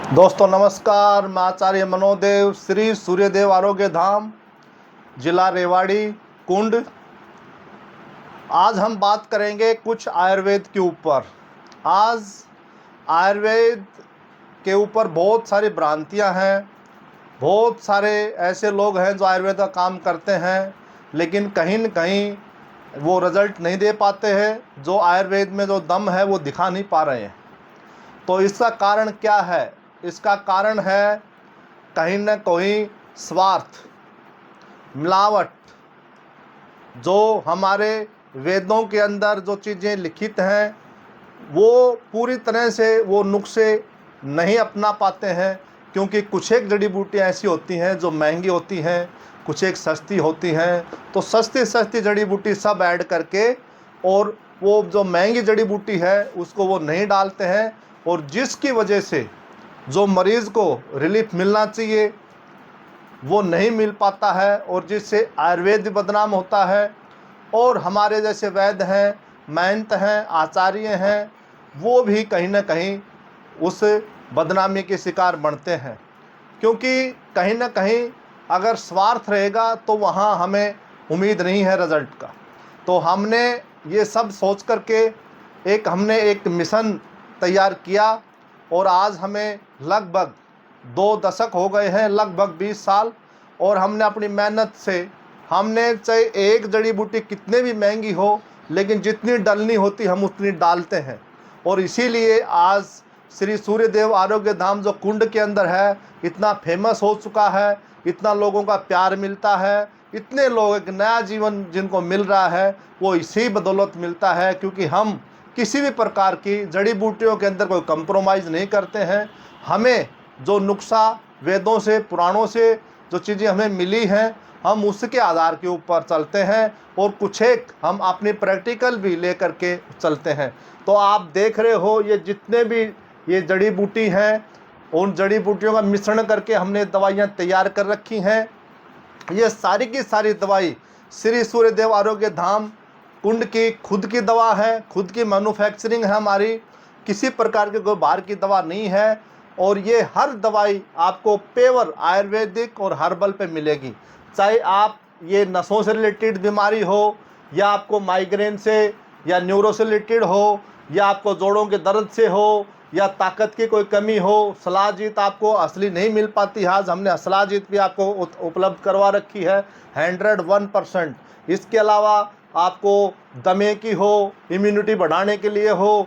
दोस्तों नमस्कार। मैं आचार्य मनोदेव, श्री सूर्यदेव आरोग्य धाम, जिला रेवाड़ी, कुंड। आज हम बात करेंगे कुछ आयुर्वेद के ऊपर। आज आयुर्वेद के ऊपर बहुत सारी भ्रांतियां हैं। बहुत सारे ऐसे लोग हैं जो आयुर्वेद का काम करते हैं, लेकिन कहीं न कहीं वो रिजल्ट नहीं दे पाते हैं। जो आयुर्वेद में जो दम है वो दिखा नहीं पा रहे हैं। तो इसका कारण क्या है? इसका कारण है कहीं न कहीं स्वार्थ, मिलावट। जो हमारे वेदों के अंदर जो चीज़ें लिखित हैं वो पूरी तरह से वो नुस्खे नहीं अपना पाते हैं, क्योंकि कुछ एक जड़ी बूटियाँ ऐसी होती हैं जो महंगी होती हैं, कुछ एक सस्ती होती हैं। तो सस्ती सस्ती जड़ी बूटी सब ऐड करके और वो जो महंगी जड़ी बूटी है उसको वो नहीं डालते हैं, और जिसकी वजह से जो मरीज़ को रिलीफ मिलना चाहिए वो नहीं मिल पाता है, और जिससे आयुर्वेद भी बदनाम होता है। और हमारे जैसे वैद्य हैं, महंत हैं, आचार्य हैं, वो भी कहीं ना कहीं उस बदनामी के शिकार बनते हैं। क्योंकि कहीं ना कहीं अगर स्वार्थ रहेगा तो वहाँ हमें उम्मीद नहीं है रिज़ल्ट का। तो हमने ये सब सोच करके हमने एक मिशन तैयार किया, और आज हमें लगभग 2 दशक हो गए हैं, लगभग 20 साल। और हमने अपनी मेहनत से, हमने चाहे एक जड़ी बूटी कितने भी महंगी हो, लेकिन जितनी डलनी होती हम उतनी डालते हैं। और इसीलिए आज श्री सूर्यदेव आरोग्य धाम जो कुंड के अंदर है इतना फेमस हो चुका है, इतना लोगों का प्यार मिलता है, इतने लोग एक नया जीवन जिनको मिल रहा है वो इसी बदौलत मिलता है। क्योंकि हम किसी भी प्रकार की जड़ी बूटियों के अंदर कोई कंप्रोमाइज़ नहीं करते हैं। हमें जो नुस्खा वेदों से, पुराणों से जो चीज़ें हमें मिली हैं हम उसके आधार के ऊपर चलते हैं, और कुछ एक हम अपनी प्रैक्टिकल भी लेकर के चलते हैं। तो आप देख रहे हो ये जितने भी ये जड़ी बूटी हैं, उन जड़ी बूटियों का मिश्रण करके हमने दवाइयाँ तैयार कर रखी हैं। ये सारी की सारी दवाई श्री सूर्यदेव आरोग्य धाम कुंड की खुद की दवा है, खुद की मैन्युफैक्चरिंग है हमारी, किसी प्रकार की कोई बाहर की दवा नहीं है। और ये हर दवाई आपको पेवर आयुर्वेदिक और हर्बल पे मिलेगी। चाहे आप ये नसों से रिलेटेड बीमारी हो, या आपको माइग्रेन से या न्यूरो से रिलेटेड हो, या आपको जोड़ों के दर्द से हो, या ताकत की कोई कमी हो। सलाहजीत आपको असली नहीं मिल पाती, आज हमने सलाहजीत भी आपको उपलब्ध करवा रखी है 101%। इसके अलावा आपको दमे की हो, इम्यूनिटी बढ़ाने के लिए हो,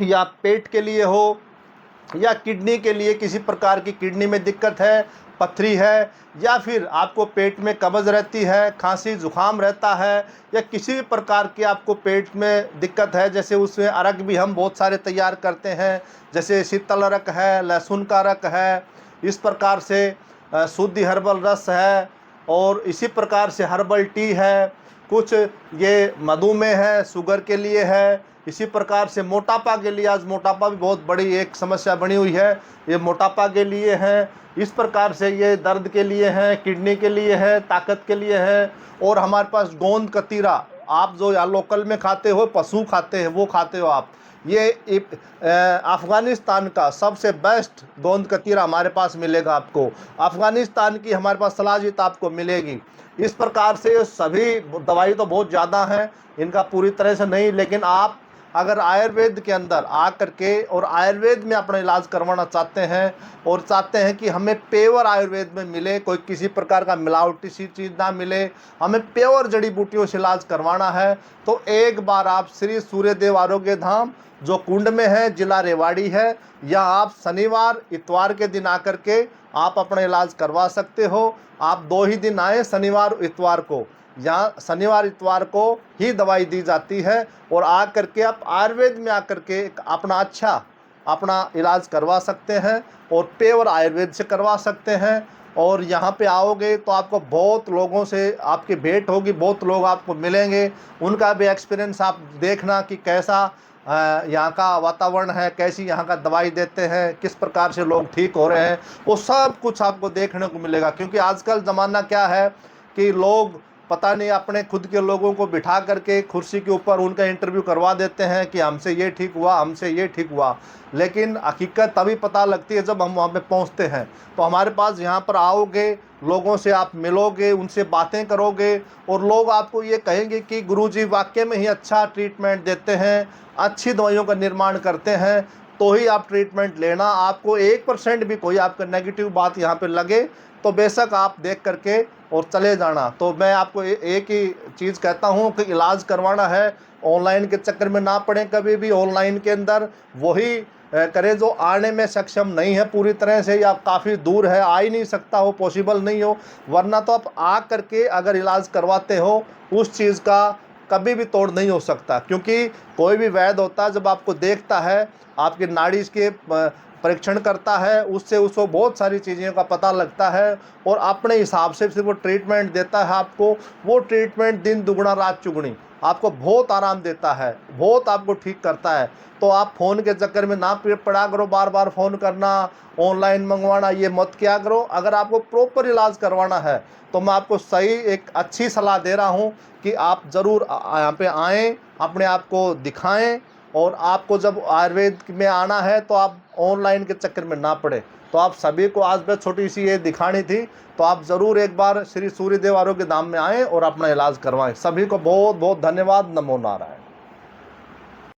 या पेट के लिए हो, या किडनी के लिए, किसी प्रकार की किडनी में दिक्कत है, पथरी है, या फिर आपको पेट में कब्ज़ रहती है, खांसी जुकाम रहता है, या किसी भी प्रकार की आपको पेट में दिक्कत है। जैसे उसमें अर्क भी हम बहुत सारे तैयार करते हैं, जैसे शीतल अर्क है, लहसुन का अर्क है, इस प्रकार से शुद्ध हर्बल रस है, और इसी प्रकार से हर्बल टी है। कुछ ये मधुमेह है, शुगर के लिए है। इसी प्रकार से मोटापा के लिए, आज मोटापा भी बहुत बड़ी एक समस्या बनी हुई है, ये मोटापा के लिए है। इस प्रकार से ये दर्द के लिए है, किडनी के लिए है, ताकत के लिए है। और हमारे पास गोंद कतीरा, आप जो यहाँ लोकल में खाते हो, पशु खाते हैं वो खाते हो आप, ये अफ़गानिस्तान का सबसे बेस्ट गोंद कतीरा हमारे पास मिलेगा आपको। अफ़गानिस्तान की हमारे पास सलाहजीत आपको मिलेगी। इस प्रकार से सभी दवाई तो बहुत ज़्यादा हैं, इनका पूरी तरह से नहीं, लेकिन आप अगर आयुर्वेद के अंदर आ करके और आयुर्वेद में अपना इलाज करवाना चाहते हैं, और चाहते हैं कि हमें पेवर आयुर्वेद में मिले, कोई किसी प्रकार का मिलावटी सी चीज़ ना मिले, हमें प्योर जड़ी बूटियों से इलाज करवाना है, तो एक बार आप श्री सूर्यदेव आरोग्य धाम जो कुंड में है, जिला रेवाड़ी है, यहाँ आप शनिवार इतवार के दिन आकर के आप अपना इलाज करवा सकते हो। आप 2 ही दिन आए, शनिवार इतवार को। यहाँ शनिवार इतवार को ही दवाई दी जाती है, और आ करके आप आयुर्वेद में आकर के अपना इलाज करवा सकते हैं, और पेवर आयुर्वेद से करवा सकते हैं। और यहाँ पे आओगे तो आपको बहुत लोगों से आपकी भेंट होगी, बहुत लोग आपको मिलेंगे, उनका भी एक्सपीरियंस आप देखना कि कैसा यहाँ का वातावरण है, कैसी यहाँ का दवाई देते हैं, किस प्रकार से लोग ठीक हो रहे हैं, वो सब कुछ आपको देखने को मिलेगा। क्योंकि आजकल ज़माना क्या है कि लोग पता नहीं अपने खुद के लोगों को बिठा करके कुर्सी के ऊपर उनका इंटरव्यू करवा देते हैं कि हमसे ये ठीक हुआ, हमसे ये ठीक हुआ। लेकिन हकीकत तभी पता लगती है जब हम वहाँ पे पहुँचते हैं। तो हमारे पास यहाँ पर आओगे, लोगों से आप मिलोगे, उनसे बातें करोगे और लोग आपको ये कहेंगे कि गुरुजी वाकई में ही अच्छा ट्रीटमेंट देते हैं, अच्छी दवाइयों का निर्माण करते हैं, तो ही आप ट्रीटमेंट लेना। आपको 1% भी कोई आपका नेगेटिव बात यहाँ पे लगे तो बेशक आप देख करके और चले जाना। तो मैं आपको एक ही चीज़ कहता हूँ कि इलाज करवाना है, ऑनलाइन के चक्कर में ना पड़े कभी भी। ऑनलाइन के अंदर वही करें जो आने में सक्षम नहीं है पूरी तरह से, या काफ़ी दूर है, आ ही नहीं सकता हो, पॉसिबल नहीं हो। वरना तो आप आ करके अगर इलाज करवाते हो उस चीज़ का कभी भी तोड़ नहीं हो सकता। क्योंकि कोई भी वैद्य होता है जब आपको देखता है, आपकी नाड़ी के परीक्षण करता है, उससे उसको बहुत सारी चीज़ों का पता लगता है और अपने हिसाब से फिर वो ट्रीटमेंट देता है आपको। वो ट्रीटमेंट दिन दुगना रात चुगनी आपको बहुत आराम देता है, बहुत आपको ठीक करता है। तो आप फ़ोन के चक्कर में ना पड़ा करो, बार बार फ़ोन करना, ऑनलाइन मंगवाना, ये मत किया करो। अगर आपको प्रॉपर इलाज करवाना है तो मैं आपको सही एक अच्छी सलाह दे रहा हूँ कि आप ज़रूर यहाँ पे आएँ, अपने आप को दिखाएं। और आपको जब आयुर्वेद में आना है तो आप ऑनलाइन के चक्कर में ना पड़े। तो आप सभी को आज मैं छोटी सी ये दिखानी थी, तो आप ज़रूर एक बार श्री सूर्यदेव आरोग्य धाम में आएँ और अपना इलाज करवाएं। सभी को बहुत बहुत धन्यवाद। नमो नारायण।